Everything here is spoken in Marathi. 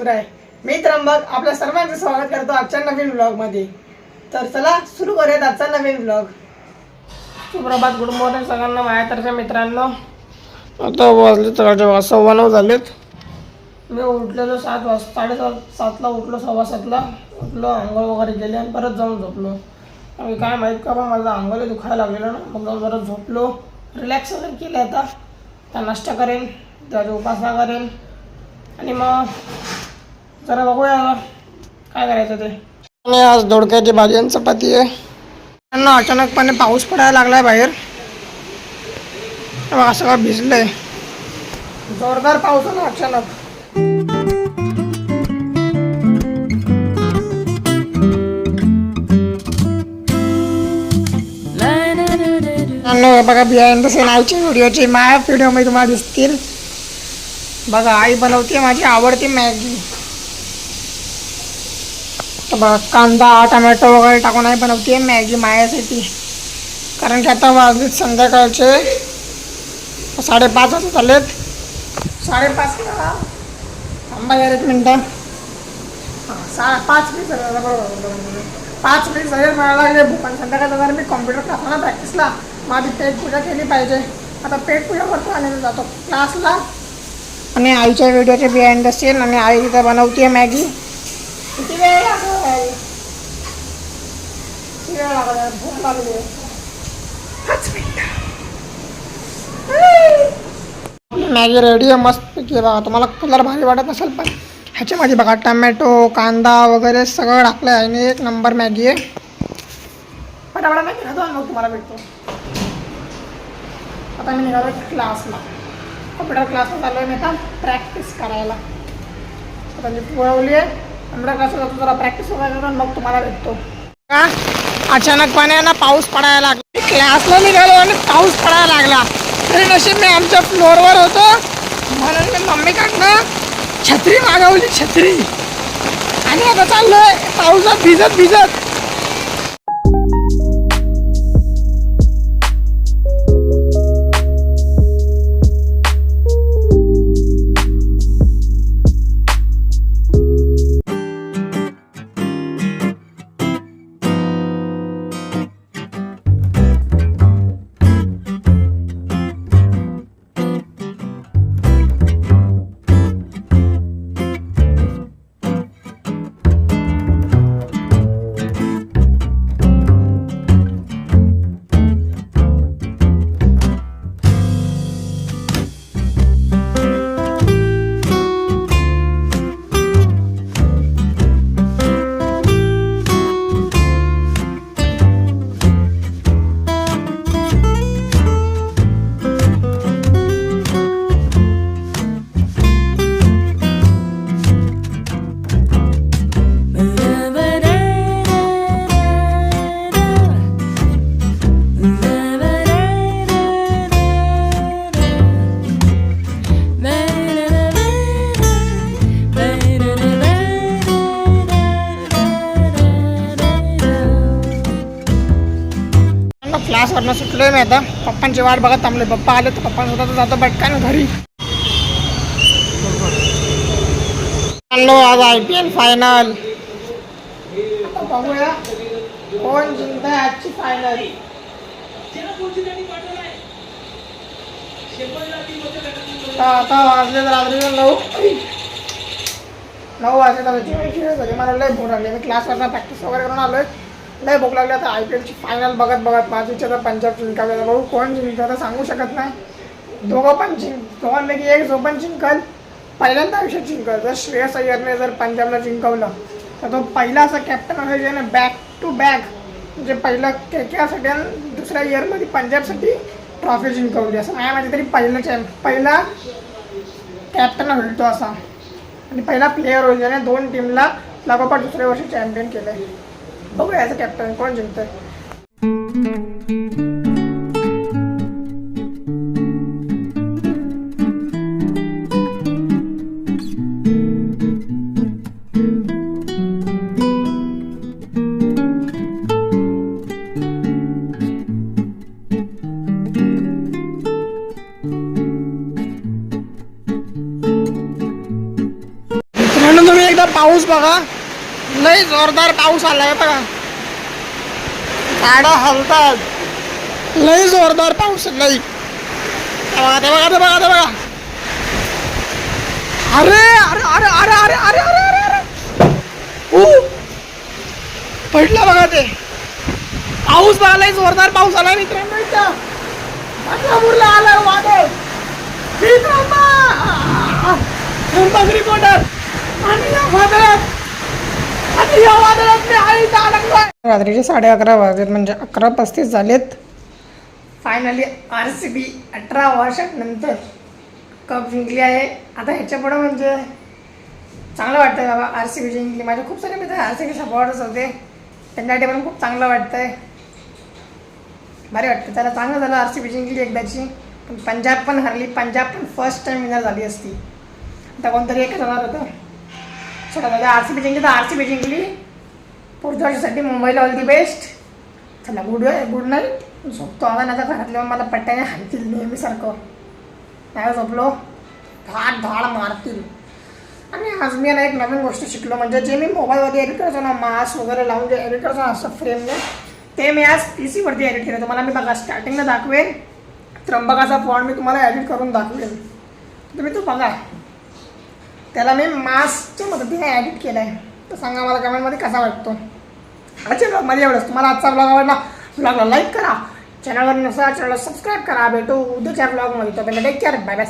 आहे. मी त्र्यंबक आपल्या सर्वांचं स्वागत करतो आजच्या नवीन व्लॉगमध्ये. तर चला सुरू करूयात आजचा नवीन व्लॉग. सुप्रभात, गुड मॉर्निंग सगळ्यांना माझ्यातर्फे मित्रांनो. आता वाजले तर 9:15 झालेत. मी उठलेलो 7:30 उठलो, 7:15 उठलो, आंघोळ वगैरे केली आणि परत जाऊन झोपलो. आणि काय माहीत का पण माझं अंगाला दुखायला लागलेलं ना, मग जाऊन जरा झोपलो, रिलॅक्स वगैरे केले. आता नाश्ता करेन, त्याची उपासना करेन आणि मग जरा बघूया काय करायचं ते. आणि आज दोडक्याची भाजी आणि चपाती आहे. त्यांना अचानकपणे पाऊस पडायला लागलाय बाहेर. असं का भिजलंय, जोरदार पाऊस आला अचानक. बघा बिहाइंड द सीन आईची व्हिडिओची माझ्या व्हिडिओमध्ये तुम्हाला दिसतील. बघा आई बनवते माझी आवडती मॅगी. बघा कांदा टमॅटो वगैरे टाकून आई बनवते मॅगी माझ्यासाठी. कारण की आता वाजलेत संध्याकाळचे 5:30 वाजता चालेत. 5:30 थांबा यार एक मिनटं. 5 मिनिट झाले बरोबर. 5 मिनिट झाले मला लागले भूक. आणि संध्याकाळचा जर मी कॉम्प्युटर क्लासला प्रॅक्टिसला माझी पेटपूजा केली पाहिजे. आता पेटपूजा करतो आणि जातो क्लासला. आणि आईच्या व्हिडिओचे बिहाइंड द सीन. आणि आई तिथं बनवते मॅगी. किती वेळ लागेल? किती वेळ लागेल? भूक लागली आहे. 5 मिनिटं. मॅगी रेडी आहे मस्त पैकी. बघा तुम्हाला कलर भारी वाटत नसेल पण ह्याच्यामध्ये बघा टमॅटो कांदा वगैरे सगळं टाकलं आहे आणि एक नंबर मॅगी आहे. पटापटा मॅगी खातो मग तुम्हाला भेटतो. आता मी निघालो क्लासला, कॉम्प्युटर क्लासला चालू आहे मी आता प्रॅक्टिस करायला. आता मी पुरवली आहे कॉम्प्युटर क्लासला जातो, जरा प्रॅक्टिस वगैरे करून मग तुम्हाला भेटतो. का अचानकपणे ना पाऊस पडायला लागला. क्लासला निघालो आणि पाऊस पडायला लागला. तरी नशीब मी आमच्या फ्लोअरवर होतो म्हणून मी मम्मीकडनं छत्री मागवली, छत्री. आणि आता चाललोय पावसात भिजत भिजत. क्लासवरनं सुटलोय मी आता. पप्पांची वाट बघत थांबले. पप्पा आले तर पप्पांसोबत जातो पटकन घरी. आज IPL फायनल. बघूया कोण जिंकतंय आजची फायनल. आता वाजले तर रात्री 9 वाजले तर मला लय भूक लागली. मी क्लासवरनं प्रॅक्टिस वगैरे करून आलोय. लय भूक लागली. आता IPLची फायनल बघत बघत माझी इच्छा तर पंजाब जिंकायला. बघू कोण जिंकतं तर सांगू शकत नाही. दोघांपैकी एक जो पण जिंकल पहिल्यांदा आयुष्यात जिंकल. जर श्रेयस अय्यरने जर पंजाबला जिंकवलं तर तो पहिला असा कॅप्टन असेल ज्याने बॅक टू बॅक म्हणजे पहिलं KKRसाठी आणि दुसऱ्या इयरमध्ये पंजाबसाठी ट्रॉफी जिंकवली. असं माझ्या तरी पहिला कॅप्टन होईल तो असा. आणि पहिला प्लेअर होईल ज्याने 2 टीमला लागोपाठ दुसऱ्या वर्षी चॅम्पियन केलं आहे. बघूया याचं कॅप्टन कोण जिंकतंय. पाऊस बघा, लय जोरदार पाऊस आलाय बघा, झाडं हलतात, लय जोरदार पाऊस लय. ते बघा ते बघा ते बघा. अरे अरे अरे अरे अरे अरे अरे अरे अरे पडला बघा ते पाऊस बघा, लय जोरदार पाऊस आलाय मित्रांनो. इथं बदलापूरला आलाय वादळ. त्र्यंबक रिपोर्टर आणि या वादळात रात्रीचे 11:30 वाजलेत, म्हणजे 11:35 झालेत. फायनली RCB 18 वर्षानंतर कप जिंकली आहे. आता ह्याच्या पुढं म्हणजे चांगलं वाटतंय बाबा, RCB जिंकली. माझे खूप सारे मित्र RCB सपोर्टर्स होते, त्यांच्यासाठी पण खूप चांगलं वाटतंय, भारी वाटतं. त्याला चांगलं झालं RCB जिंकली एकदाची. पंजाब पण हरली, पंजाब पण फर्स्ट टाइम विनर झाली असती, आता कोणतरी एकच होणार होतं. छोटा दादा RCB जिंकली तर RCB जिंकली. पुढच्या वर्षासाठी मुंबईला ऑल दी बेस्ट. चला गुड नाईट. झोपतो आता, नाही तर घरातल्या मला पट्ट्याने हाणतील नेहमीसारखं. नाही झोपलो धाड धाड मारतील. आणि आज मी ना एक नवीन गोष्ट शिकलो, म्हणजे जे मी मोबाईलवरती एडिट करायचो ना, मास्क वगैरे लावून जे एडिट करायचो असं फ्रेमने, ते मी आज PC वरती एडिट केलं. तुम्हाला मी बघा स्टार्टिंगला दाखवेन, त्र्यंबकाचा फॉन्ट मी तुम्हाला एडिट करून दाखवेन, तुम्ही तो बघा. त्याला मी मास्कच्या मदतीने एडिट केलं आहे, तर सांगा मला कमेंटमध्ये कसा वाटतो. आजच्या ब्लॉगमध्ये एवढंच. तुम्हाला आजचा ब्लॉग आवडला, ब्लॉगला लाईक करा, चॅनलवर नसा चॅनलला सबस्क्राईब करा. भेटू उद्याच्या ब्लॉगमध्ये. तर टेक केअर, बाय बाय.